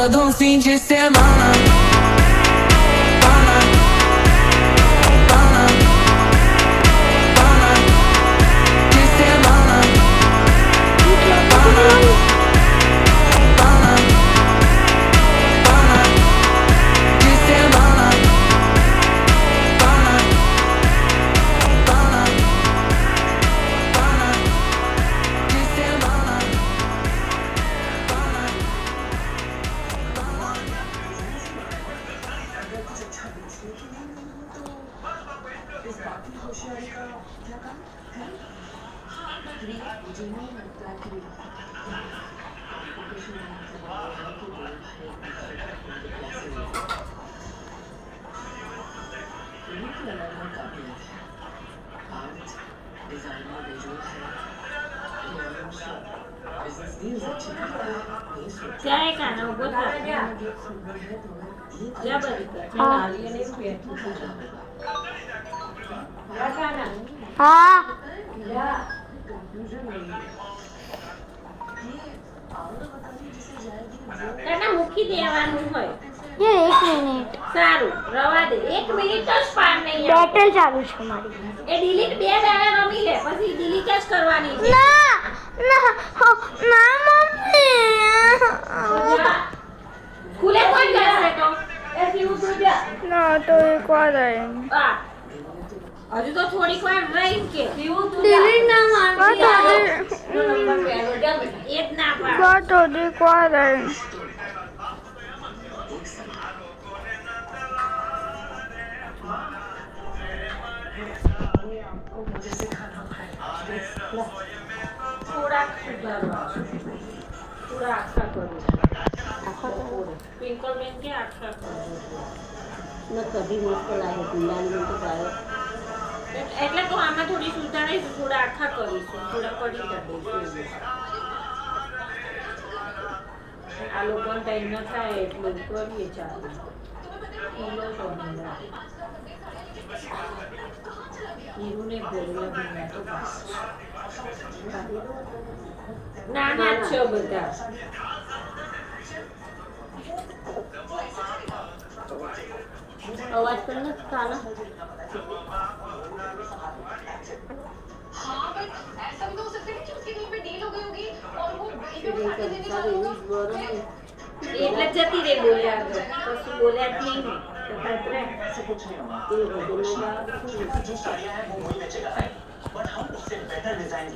todo fim de semana. क्या है खाना ऊपर क्या बता हाँ તને મૂકી દેવાનું હોય ये 1 मिनट સારું રવા દે 1 મિનિટ જ પાર નહીં બેટલ ચાલુ છે મારી એ ડિલીટ બે દાડા રમી લે પછી ડિલીટ જ કરવાની છે ના ના ના મમ્મી ખુલે કોણ કરશે તો એ સીવું તું જા ના તો એક વાર આ હજુ તો થોડીક વાર રહી કે સીવું તું ડિલીટ ના મારતી એ જ ના પાડ बात हो एक बार થોડાક સુધારવા થોડા આખા કરું પિંકલ બેન કે આખા કરું न कभी मुश्किल आए पिंडानी में तो पायो એટલે તો આમાં થોડી સુધારીશું થોડા આખા કરીશું થોડા કડી દઈશું આ લોકોનો ટાઈમ ન થાય એટલું કરીએ ચાલો હીરુને ભેગલા ભેગલા તો નાના જ છો બધા अवाज करना काना हाँ बट ऐसा भी तो हो सकता है कि उसकी कहीं पे डील हो गई होगी और वो वहीं पे उठा के देने चाहते हैं એટલે જતી રે બોલ્યા આગળ કશું બોલ્યા જ નહીં ને તો કાતરે ये बदलना जो चाहिए है वो वही बेचेगा, राइट? बट हम उससे बेटर डिजाइन